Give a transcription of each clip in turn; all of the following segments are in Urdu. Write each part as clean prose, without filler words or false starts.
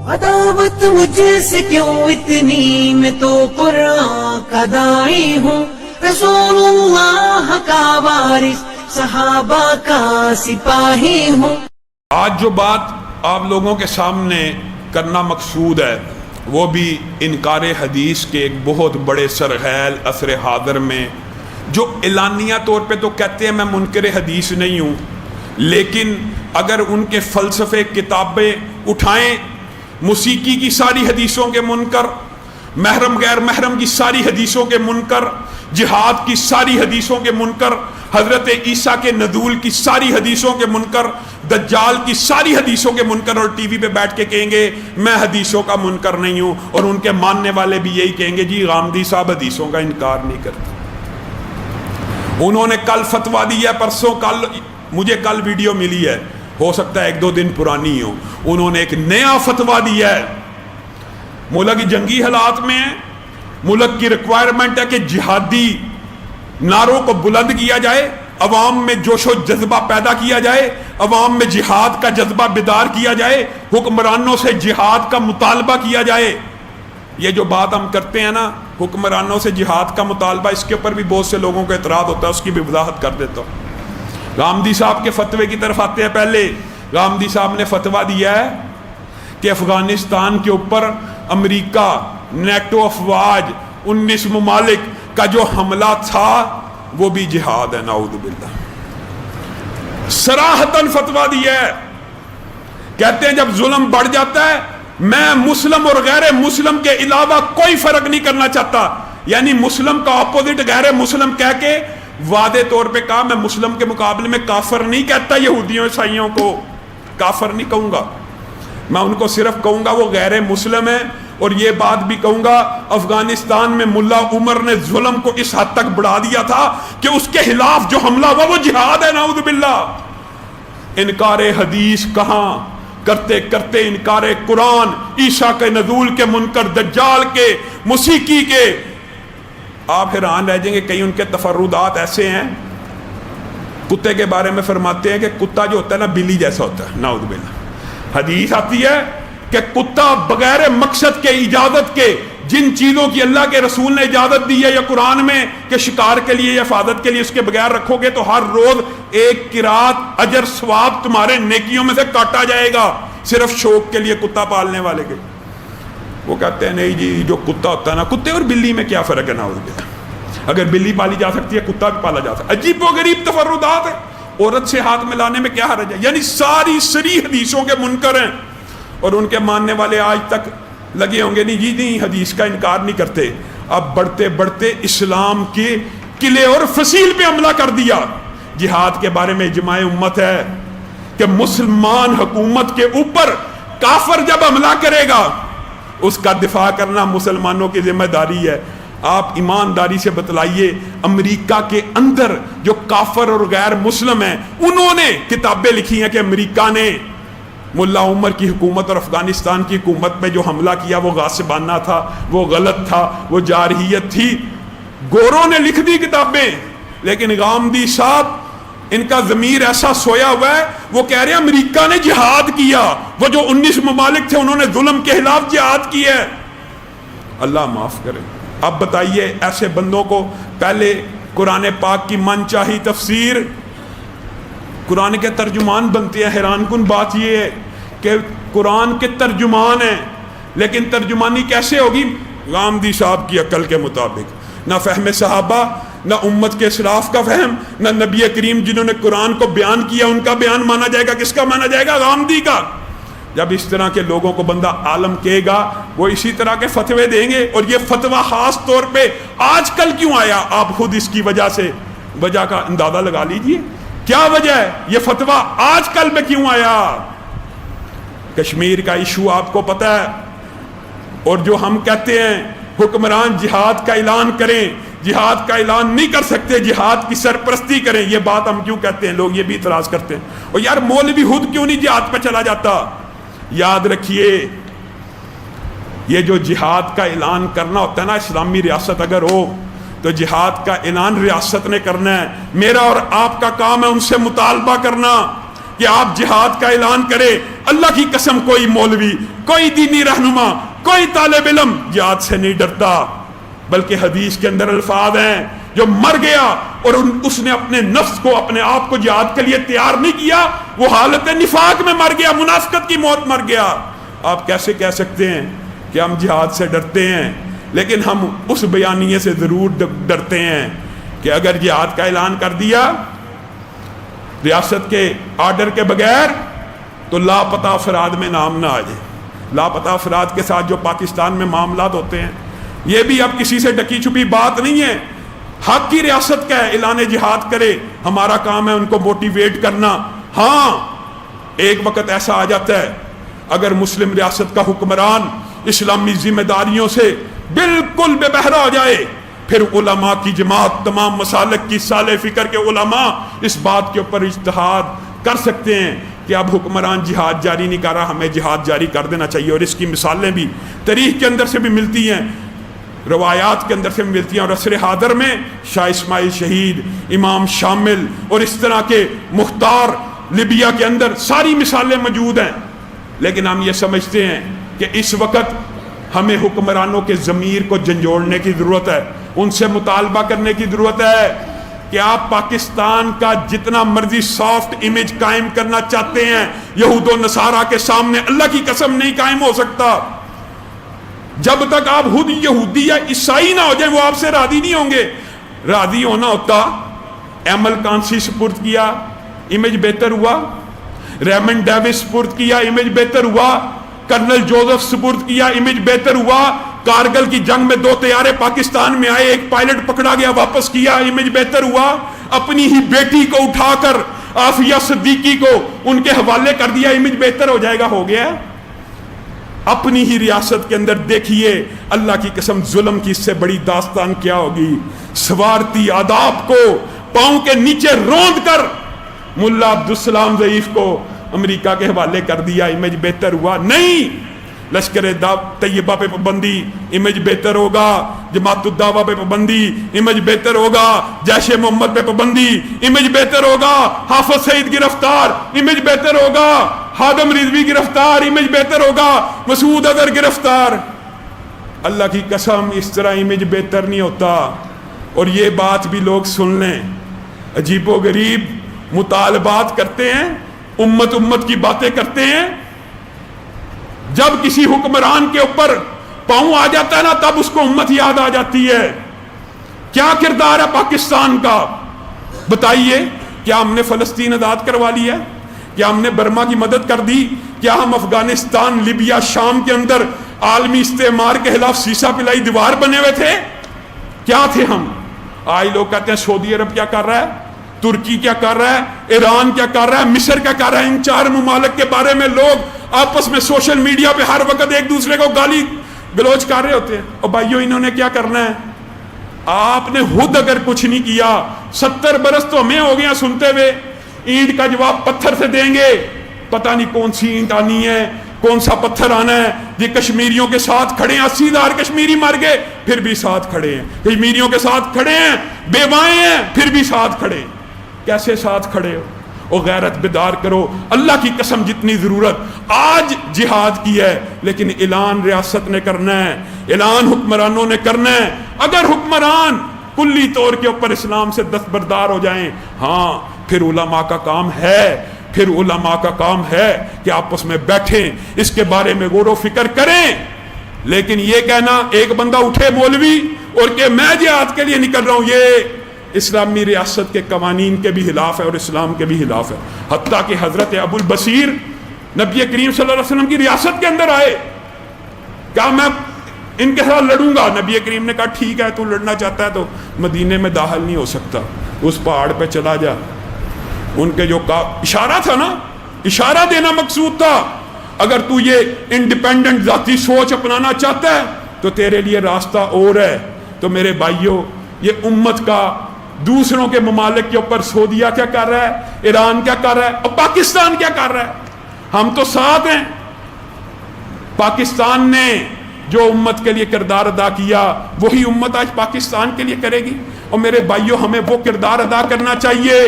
عداوت مجھ سے کیوں اتنی، میں تو قرآن کا داعی ہوں، رسول اللہ کا وارث، صحابہ کا سپاہی ہوں۔ آج جو بات آپ لوگوں کے سامنے کرنا مقصود ہے وہ بھی انکار حدیث کے ایک بہت بڑے سرغیل عصر حاضر میں، جو اعلانیہ طور پہ تو کہتے ہیں میں منکر حدیث نہیں ہوں، لیکن اگر ان کے فلسفے کتابیں اٹھائیں، موسیقی کی ساری حدیثوں کے منکر، محرم غیر محرم کی ساری حدیثوں کے منکر، جہاد کی ساری حدیثوں کے منکر، حضرت عیسیٰ کے نزول کی ساری حدیثوں کے منکر، دجال کی ساری حدیثوں کے منکر، اور ٹی وی پہ بیٹھ کے کہیں گے میں حدیثوں کا منکر نہیں ہوں، اور ان کے ماننے والے بھی یہی کہیں گے جی غامدی صاحب حدیثوں کا انکار نہیں کرتے۔ انہوں نے کل فتویٰ دیا ہے، پرسوں مجھے کل ویڈیو ملی ہے، ہو سکتا ہے 1-2 دن پرانی ہو، انہوں نے ایک نیا فتویٰ دیا ہے۔ ملک جنگی حالات میں ہے، ملک کی ریکوائرمنٹ ہے کہ جہادی نعروں کو بلند کیا جائے، عوام میں جوش و جذبہ پیدا کیا جائے، عوام میں جہاد کا جذبہ بیدار کیا جائے، حکمرانوں سے جہاد کا مطالبہ کیا جائے۔ یہ جو بات ہم کرتے ہیں نا حکمرانوں سے جہاد کا مطالبہ، اس کے اوپر بھی بہت سے لوگوں کو اعتراض ہوتا ہے، اس کی بھی وضاحت کر دیتا ہوں۔ غامدی صاحب کے فتوے کی طرف آتے ہیں۔ پہلے غامدی صاحب نے فتویٰ دیا ہے کہ افغانستان کے اوپر امریکہ، نیٹو افواج، 19 ممالک کا جو حملہ تھا وہ بھی جہاد ہے، نعوذ باللہ۔ صراحتاً فتویٰ دیا ہے، کہتے ہیں جب ظلم بڑھ جاتا ہے میں مسلم اور غیر مسلم کے علاوہ کوئی فرق نہیں کرنا چاہتا، یعنی مسلم کا اپوزٹ غیر مسلم کہہ کے واضح طور پہ کہا میں مسلم کے مقابلے میں کافر نہیں کہتا، یہودیوں عیسائیوں کو کافر نہیں کہوں گا، میں ان کو صرف کہوں گا وہ غیر مسلم ہے، اور یہ بات بھی کہوں گا افغانستان میں ملا عمر نے ظلم کو اس حد تک بڑھا دیا تھا کہ اس کے خلاف جو حملہ ہوا وہ جہاد ہے، نعوذ باللہ۔ انکار حدیث کہاں کرتے کرتے انکار قرآن، عیسیٰ کے نزول کے منکر، دجال کے، موسیقی کے، آپ حیران رہ جائیں گے۔ کئی ان کے تفردات ایسے ہیں، کتے کے بارے میں فرماتے ہیں کہ کتا جو ہوتا ہے نا بلی جیسا ہوتا ہے، نعوذ باللہ۔ حدیث آتی ہے کہ کتا بغیر مقصد کے، اجازت کے، جن چیزوں کی اللہ کے رسول نے اجازت دی ہے یا قرآن میں کہ شکار کے لیے یا حفاظت کے لیے اس کے بغیر رکھو گے تو ہر روز ایک قرات اجر ثواب تمہارے نیکیوں میں سے کاٹا جائے گا، صرف شوق کے لیے کتا پالنے والے کے۔ وہ کہتے ہیں نہیں جی جو کتا ہوتا ہے نا، کتے اور بلی میں کیا فرق ہے، نعوذ باللہ، اگر بلی پالی جا سکتی ہے کتا بھی پالا جا سکتا ہے۔ عجیب و غریب تفردات ہے، عورت سے ہاتھ ملانے میں کیا حرج ہے، یعنی ساری صریح حدیثوں کے منکر ہیں، اور ان کے ماننے والے آج تک لگے ہوں گے نہیں جی نہیں حدیث کا انکار نہیں کرتے۔ اب بڑھتے بڑھتے اسلام کے قلعے اور فصیل پہ حملہ کر دیا۔ جہاد کے بارے میں اجماع امت ہے کہ مسلمان حکومت کے اوپر کافر جب حملہ کرے گا اس کا دفاع کرنا مسلمانوں کی ذمہ داری ہے۔ آپ ایمانداری سے بتلائیے امریکہ کے اندر جو کافر اور غیر مسلم ہیں انہوں نے کتابیں لکھی ہیں کہ امریکہ نے ملا عمر کی حکومت اور افغانستان کی حکومت میں جو حملہ کیا وہ غاصبانہ تھا، وہ غلط تھا، وہ جارحیت تھی۔ گوروں نے لکھ دی کتابیں، لیکن غامدی صاحب ان کا ضمیر ایسا سویا ہوا ہے، وہ کہہ رہے ہیں امریکہ نے جہاد کیا، وہ جو 19 ممالک تھے انہوں نے ظلم کے خلاف جہاد کیا ہے۔ اللہ معاف کرے۔ اب بتائیے ایسے بندوں کو پہلے قرآن پاک کی من چاہی تفسیر، قرآن کے ترجمان بنتے ہیں۔ حیران کن بات یہ ہے کہ قرآن کے ترجمان ہیں، لیکن ترجمانی کیسے ہوگی؟ غامدی صاحب کی عقل کے مطابق، نہ فہم صحابہ، نہ امت کے اسلاف کا فہم، نہ نبی کریم جنہوں نے قرآن کو بیان کیا ان کا بیان مانا جائے گا۔ کس کا مانا جائے گا؟ غامدی کا۔ جب اس طرح کے لوگوں کو بندہ عالم کہے گا وہ اسی طرح کے فتوے دیں گے، اور یہ فتویٰ خاص طور پہ آج کل کیوں آیا آپ خود اس کی وجہ سے وجہ کا اندازہ لگا لیجئے، کیا وجہ ہے یہ فتویٰ آج کل میں کیوں آیا؟ کشمیر کا ایشو آپ کو پتہ ہے، اور جو ہم کہتے ہیں حکمران جہاد کا اعلان کریں، جہاد کا اعلان نہیں کر سکتے، جہاد کی سرپرستی کریں، یہ بات ہم کیوں کہتے ہیں؟ لوگ یہ بھی اعتراض کرتے ہیں، اور یار مولوی خود کیوں نہیں جہاد پہ چلا جاتا؟ یاد رکھیے یہ جو جہاد کا اعلان کرنا ہوتا ہے نا، اسلامی ریاست اگر ہو تو جہاد کا اعلان ریاست نے کرنا ہے، میرا اور آپ کا کام ہے ان سے مطالبہ کرنا کہ آپ جہاد کا اعلان کریں، اللہ کی قسم کوئی مولوی، کوئی دینی رہنما، کوئی طالب علم جہاد سے نہیں ڈرتا، بلکہ حدیث کے اندر الفاظ ہیں جو مر گیا اور اس نے اپنے نفس کو، اپنے آپ کو جہاد کے لیے تیار نہیں کیا، وہ حالت نفاق میں مر گیا، منافقت کی موت مر گیا۔ آپ کیسے کہہ سکتے ہیں کہ ہم جہاد سے ڈرتے ہیں؟ لیکن ہم اس بیانیے سے ضرور ڈرتے ہیں کہ اگر جہاد کا اعلان کر دیا ریاست کے آرڈر کے بغیر تو لاپتہ افراد میں نام نہ آ جائے۔ لاپتہ افراد کے ساتھ جو پاکستان میں معاملات ہوتے ہیں، یہ بھی اب کسی سے ڈکی چھپی بات نہیں ہے، حق کی ریاست کا ہے، اعلان جہاد کرے، ہمارا کام ہے ان کو موٹیویٹ کرنا۔ ہاں ایک وقت ایسا آ جاتا ہے اگر مسلم ریاست کا حکمران اسلامی ذمہ داریوں سے بالکل بے بہرا ہو جائے، پھر علماء کی جماعت، تمام مسالک کی صالح فکر کے علماء اس بات کے اوپر اجتہاد کر سکتے ہیں کہ اب حکمران جہاد جاری نہیں کر رہا، ہمیں جہاد جاری کر دینا چاہیے۔ اور اس کی مثالیں بھی تاریخ کے اندر سے بھی ملتی ہیں، روایات کے اندر سے ملتی ہیں، اور عصر حاضر میں شاہ اسماعیل شہید، امام شامل اور اس طرح کے مختار لیبیا کے اندر ساری مثالیں موجود ہیں۔ لیکن ہم یہ سمجھتے ہیں کہ اس وقت ہمیں حکمرانوں کے ضمیر کو جھنجھوڑنے کی ضرورت ہے، ان سے مطالبہ کرنے کی ضرورت ہے کہ آپ پاکستان کا جتنا مرضی سافٹ امیج قائم کرنا چاہتے ہیں، یہود و نصارہ کے سامنے اللہ کی قسم نہیں قائم ہو سکتا۔ جب تک آپ خود یہودی یا عیسائی نہ ہو جائیں وہ آپ سے راضی نہیں ہوں گے۔ راضی ہونا ہوتا، ایمل کانسی سپرد کیا، امیج بہتر ہوا، ریمنڈ ڈیوس سپرد کیا، امیج بہتر ہوا، کرنل جوزف سپرد کیا، امیج بہتر ہوا، کارگل کی جنگ میں 2 طیارے پاکستان میں آئے، ایک پائلٹ پکڑا گیا، واپس کیا، امیج بہتر ہوا، اپنی ہی بیٹی کو اٹھا کر عافیہ صدیقی کو ان کے حوالے کر دیا، امیج بہتر ہو جائے گا، ہو گیا۔ اپنی ہی ریاست کے اندر دیکھیے اللہ کی قسم ظلم کی اس سے بڑی داستان کیا ہوگی۔ سوارتی آداب کو پاؤں کے نیچے روند کر ملا عبدالسلام ضعیف کو امریکہ کے حوالے کر دیا، امیج بہتر ہوا؟ نہیں۔ لشکر طیبہ پہ پابندی، امیج بہتر ہوگا، جماعت الدعوہ پہ پابندی، امیج بہتر ہوگا، جیش محمد پہ پابندی، امیج بہتر ہوگا، حافظ سعید گرفتار، امیج بہتر ہوگا، خادم رضوی گرفتار، امیج بہتر ہوگا، مسعود اظہر گرفتار۔ اللہ کی قسم اس طرح امیج بہتر نہیں ہوتا۔ اور یہ بات بھی لوگ سن لیں، عجیب و غریب مطالبات کرتے ہیں، امت کی باتیں کرتے ہیں، جب کسی حکمران کے اوپر پاؤں آ جاتا ہے نا تب اس کو امت یاد آ جاتی ہے۔ کیا کردار ہے پاکستان کا؟ بتائیے، کیا ہم نے فلسطین آزاد کروا لیا؟ کیا ہم نے برما کی مدد کر دی؟ کیا ہم افغانستان، لیبیا، شام کے اندر عالمی استعمار کے خلاف سیسا پلائی دیوار بنے ہوئے تھے؟ کیا تھے ہم؟ آج لوگ کہتے ہیں سعودی عرب کیا کر رہا ہے، ترکی کیا کر رہا ہے، ایران کیا کر رہا ہے، مصر کیا کر رہا ہے۔ ان 4 ممالک کے بارے میں لوگ آپس میں سوشل میڈیا پہ ہر وقت ایک دوسرے کو گالی گلوچ کر رہے ہوتے ہیں۔ اور بھائیو انہوں نے کیا کرنا ہے؟ آپ نے خود اگر کچھ نہیں کیا، 70 برس تو ہمیں ہو گیا سنتے ہوئے، اینٹ کا جواب پتھر سے دیں گے، پتہ نہیں کون سی اینٹ آنی ہے، کون سا پتھر آنا ہے۔ یہ کشمیریوں کے ساتھ کھڑے ہیں، 80,000 کشمیری مر گئے پھر بھی ساتھ کھڑے ہیں، کشمیریوں کے ساتھ کھڑے ہیں، بیوائیں ہیں پھر بھی ساتھ کھڑے ہیں۔ کیسے ساتھ کھڑے ہو؟ او غیرت بیدار کرو۔ اللہ کی قسم جتنی ضرورت آج جہاد کی ہے، لیکن اعلان ریاست نے کرنا ہے، اعلان حکمرانوں نے کرنا ہے۔ اگر حکمران کلی طور کے اوپر اسلام سے دستبردار ہو جائیں، ہاں پھر علماء کا کام ہے، پھر علماء کا کام ہے کہ آپس میں بیٹھیں، اس کے بارے میں غور و فکر کریں۔ لیکن یہ کہنا ایک بندہ اٹھے مولوی اور کہ میں جہاد کے لیے نکل رہا ہوں، یہ اسلامی ریاست کے قوانین کے بھی خلاف ہے اور اسلام کے بھی خلاف ہے۔ حتیٰ کہ حضرت ابو البصیر نبی کریم صلی اللہ علیہ وسلم کی ریاست کے اندر آئے، کہا میں ان کے ساتھ لڑوں گا۔ نبی کریم نے کہا ٹھیک ہے، تو لڑنا چاہتا ہے تو مدینے میں داخل نہیں ہو سکتا، اس پہاڑ پہ چلا جا۔ ان کے جو اشارہ تھا نا، اشارہ دینا مقصود تھا، اگر تو یہ انڈیپینڈنٹ ذاتی سوچ اپنانا چاہتا ہے تو تیرے لیے راستہ اور ہے۔ تو میرے بھائیوں، یہ امت کا دوسروں کے ممالک کے اوپر سعودیہ کیا کر رہا ہے، ایران کیا کر رہا ہے، اور پاکستان کیا کر رہا ہے؟ ہم تو ساتھ ہیں۔ پاکستان نے جو امت کے لیے کردار ادا کیا وہی امت آج پاکستان کے لیے کرے گی۔ اور میرے بھائیوں، ہمیں وہ کردار ادا کرنا چاہیے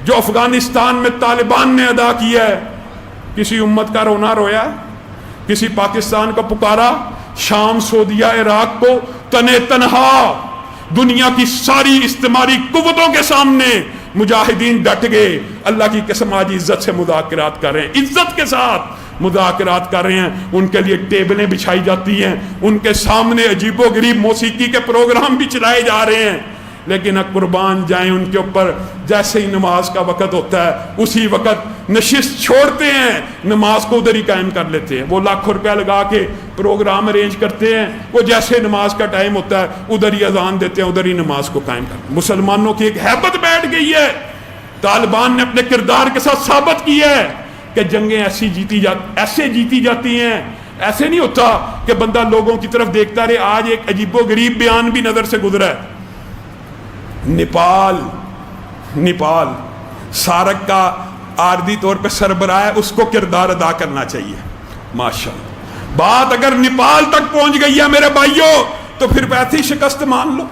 جو افغانستان میں طالبان نے ادا کیا ہے، کسی امت کا رونا رویا؟ کسی پاکستان کا پکارا؟ شام، سعودیہ، عراق کو تنے تنہا دنیا کی ساری استعماری قوتوں کے سامنے مجاہدین ڈٹ گئے. اللہ کی قسم آج عزت سے مذاکرات کر رہے ہیں، عزت کے ساتھ مذاکرات کر رہے ہیں. ان کے لیے ٹیبلیں بچھائی جاتی ہیں، ان کے سامنے عجیب و غریب موسیقی کے پروگرام بھی چلائے جا رہے ہیں، لیکن قربان جائیں ان کے اوپر جیسے ہی نماز کا وقت ہوتا ہے اسی وقت نشست چھوڑتے ہیں، نماز کو ادھر ہی قائم کر لیتے ہیں. وہ لاکھوں روپیہ لگا کے پروگرام ارینج کرتے ہیں، وہ جیسے نماز کا ٹائم ہوتا ہے ادھر ہی اذان دیتے ہیں، ادھر ہی نماز کو قائم کرتے ہیں. مسلمانوں کی ایک ہیبت بیٹھ گئی ہے. طالبان نے اپنے کردار کے ساتھ ثابت کیا ہے کہ جنگیں ایسے جیتی جاتی ہیں. ایسے نہیں ہوتا کہ بندہ لوگوں کی طرف دیکھتا رہے. آج ایک عجیب و غریب بیان بھی نظر سے گزرا ہے. نیپال سارک کا عارضی طور پہ سربراہ ہے، اس کو کردار ادا کرنا چاہیے. ماشاءاللہ بات اگر نیپال تک پہنچ گئی ہے میرے بھائیوں تو پھر ایسی شکست مان لو.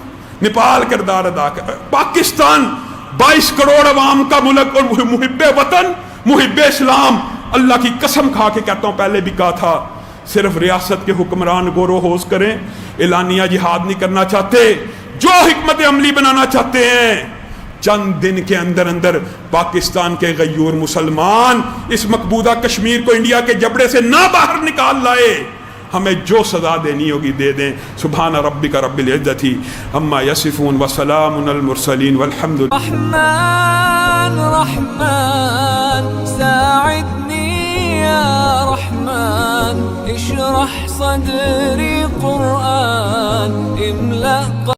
نیپال کردار ادا کر. پاکستان 22 کروڑ عوام کا ملک اور محب وطن، محب اسلام. اللہ کی قسم کھا کے کہتا ہوں، پہلے بھی کہا تھا، صرف ریاست کے حکمران غور و خوض کریں، اعلانیہ جہاد نہیں کرنا چاہتے. جو حکمت عملی بنانا چاہتے ہیں، چند دن کے اندر اندر پاکستان کے غیور مسلمان اس مقبوضہ کشمیر کو انڈیا کے جبڑے سے نہ باہر نکال لائے. ہمیں جو سزا دینی ہوگی دے دیں. سبحان ربک رب العزت عما یصفون وسلام علی المرسلین والحمد للہ. رحمن رحمن ساعدني يا رحمن اشرح صدري قرآن املأ